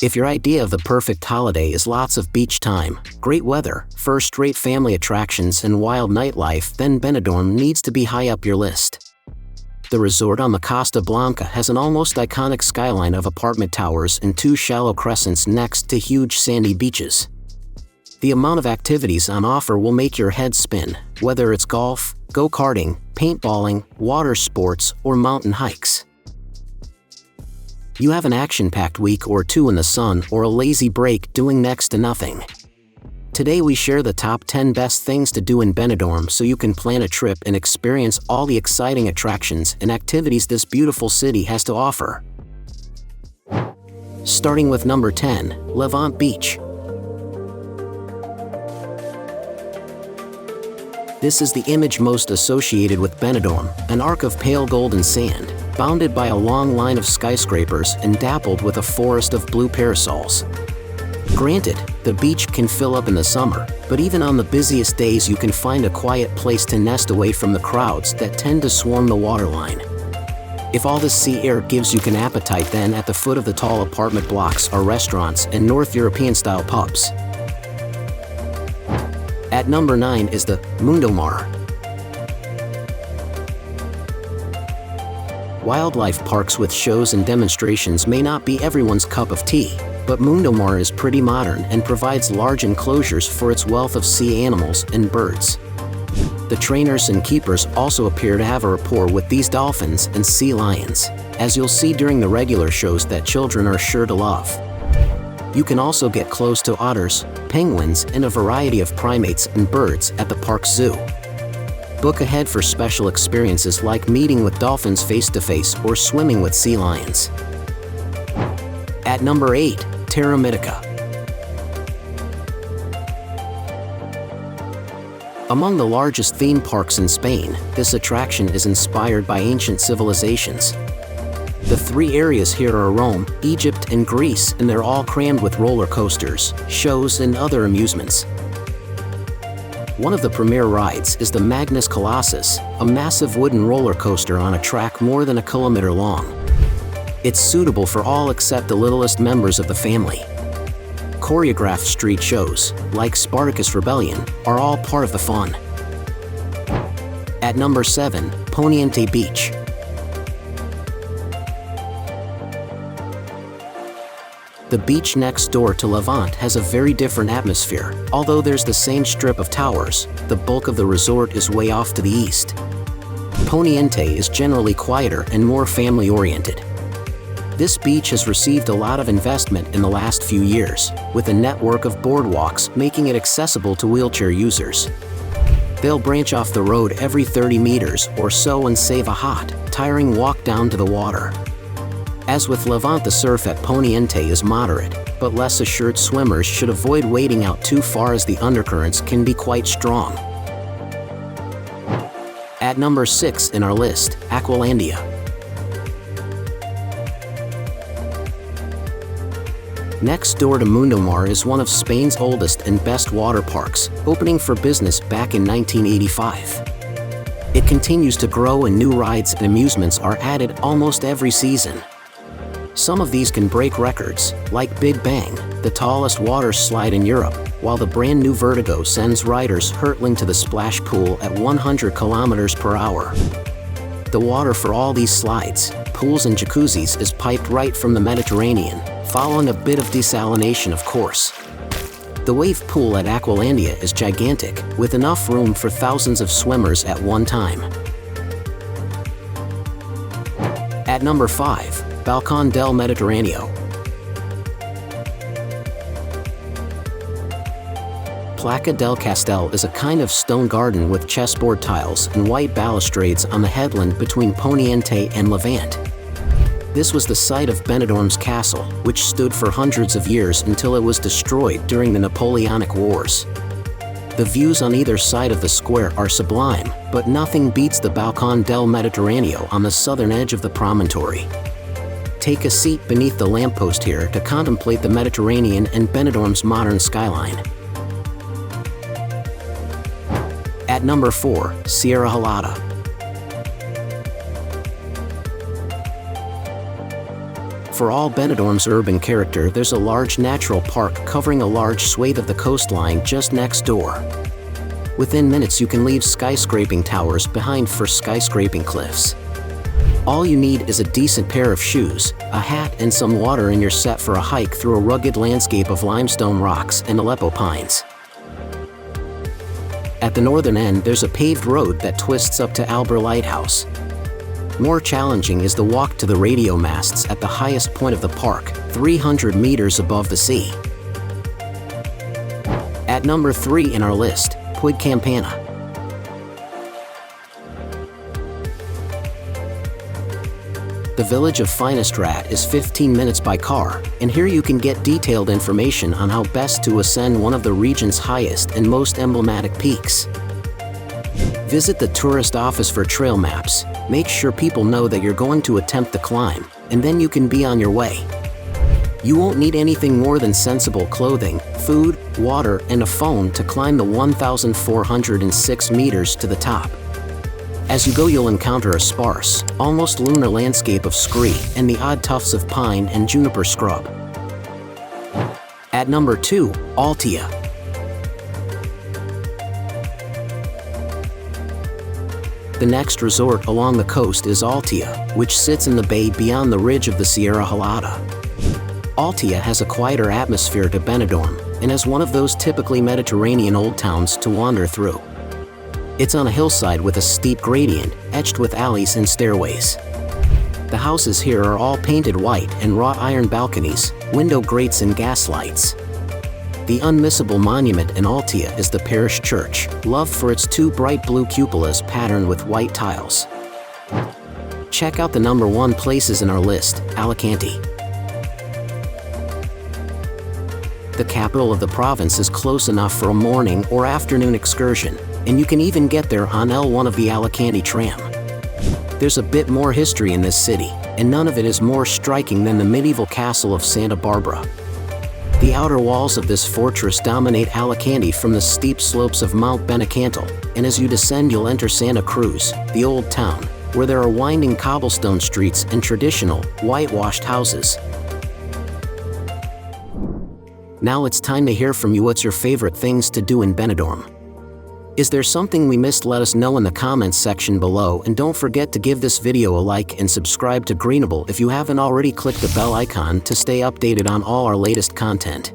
If your idea of the perfect holiday is lots of beach time, great weather, first-rate family attractions and wild nightlife, then Benidorm needs to be high up your list. The resort on the Costa Blanca has an almost iconic skyline of apartment towers and 2 shallow crescents next to huge sandy beaches. The amount of activities on offer will make your head spin, whether it's golf, go-karting, paintballing, water sports, or mountain hikes. You have an action-packed week or 2 in the sun or a lazy break doing next to nothing. Today we share the top 10 best things to do in Benidorm so you can plan a trip and experience all the exciting attractions and activities this beautiful city has to offer. Starting with number 10, Levante Beach. This is the image most associated with Benidorm, an arc of pale golden sand, bounded by a long line of skyscrapers and dappled with a forest of blue parasols. Granted, the beach can fill up in the summer, but even on the busiest days you can find a quiet place to nest away from the crowds that tend to swarm the waterline. If all this sea air gives you an appetite, then at the foot of the tall apartment blocks are restaurants and North European-style pubs. At number 9 is the Mundomar. Wildlife parks with shows and demonstrations may not be everyone's cup of tea, but Mundomar is pretty modern and provides large enclosures for its wealth of sea animals and birds. The trainers and keepers also appear to have a rapport with these dolphins and sea lions, as you'll see during the regular shows that children are sure to love. You can also get close to otters, penguins, and a variety of primates and birds at the park zoo. Book ahead for special experiences like meeting with dolphins face-to-face or swimming with sea lions. At number 8, Terra Mítica. Among the largest theme parks in Spain, this attraction is inspired by ancient civilizations. The 3 areas here are Rome, Egypt, and Greece, and they're all crammed with roller coasters, shows, and other amusements. One of the premier rides is the Magnus Colossus, a massive wooden roller coaster on a track more than 1 kilometer long. It's suitable for all except the littlest members of the family. Choreographed street shows, like Spartacus Rebellion, are all part of the fun. At number 7, Poniente Beach. The beach next door to Levante has a very different atmosphere. Although there's the same strip of towers, the bulk of the resort is way off to the east. Poniente is generally quieter and more family-oriented. This beach has received a lot of investment in the last few years, with a network of boardwalks making it accessible to wheelchair users. They'll branch off the road every 30 meters or so and save a hot, tiring walk down to the water. As with Levante, the surf at Poniente is moderate, but less assured swimmers should avoid wading out too far as the undercurrents can be quite strong. At number 6 in our list, Aqualandia. Next door to Mundomar is one of Spain's oldest and best water parks, opening for business back in 1985. It continues to grow and new rides and amusements are added almost every season. Some of these can break records, like Big Bang, the tallest water slide in Europe, while the brand new Vertigo sends riders hurtling to the splash pool at 100 kilometers per hour. The water for all these slides, pools and jacuzzis is piped right from the Mediterranean, following a bit of desalination of course. The wave pool at Aqualandia is gigantic, with enough room for thousands of swimmers at one time. At number 5, Balcón del Mediterráneo. Placa del Castel is a kind of stone garden with chessboard tiles and white balustrades on the headland between Poniente and Levante. This was the site of Benidorm's castle, which stood for hundreds of years until it was destroyed during the Napoleonic Wars. The views on either side of the square are sublime, but nothing beats the Balcón del Mediterráneo on the southern edge of the promontory. Take a seat beneath the lamppost here to contemplate the Mediterranean and Benidorm's modern skyline. At number 4, Sierra Helada. For all Benidorm's urban character, there's a large natural park covering a large swathe of the coastline just next door. Within minutes you can leave skyscraping towers behind for skyscraping cliffs. All you need is a decent pair of shoes, a hat and some water, and you're set for a hike through a rugged landscape of limestone rocks and Aleppo pines. At the northern end there's a paved road that twists up to Albert Lighthouse. More challenging is the walk to the radio masts at the highest point of the park, 300 meters above the sea. At number 3 in our list, Puig Campana. The village of Finestrat is 15 minutes by car, and here you can get detailed information on how best to ascend one of the region's highest and most emblematic peaks. Visit the tourist office for trail maps, make sure people know that you're going to attempt the climb, and then you can be on your way. You won't need anything more than sensible clothing, food, water, and a phone to climb the 1,406 meters to the top. As you go you'll encounter a sparse, almost lunar landscape of scree and the odd tufts of pine and juniper scrub. At number 2, Altea. The next resort along the coast is Altea, which sits in the bay beyond the ridge of the Sierra Helada. Altea has a quieter atmosphere to Benidorm, and is one of those typically Mediterranean old towns to wander through. It's on a hillside with a steep gradient, etched with alleys and stairways. The houses here are all painted white and wrought iron balconies, window grates and gas lights. The unmissable monument in Altea is the parish church, loved for its 2 bright blue cupolas patterned with white tiles. Check out the number 1 places in our list, Alicante. The capital of the province is close enough for a morning or afternoon excursion, and you can even get there on L1 of the Alicante tram. There's a bit more history in this city, and none of it is more striking than the medieval castle of Santa Barbara. The outer walls of this fortress dominate Alicante from the steep slopes of Mount Benacantal, and as you descend you'll enter Santa Cruz, the old town, where there are winding cobblestone streets and traditional, whitewashed houses. Now it's time to hear from you. What's your favorite things to do in Benidorm? Is there something we missed? Let us know in the comments section below, and don't forget to give this video a like and subscribe to Greenable if you haven't already. Click the bell icon to stay updated on all our latest content.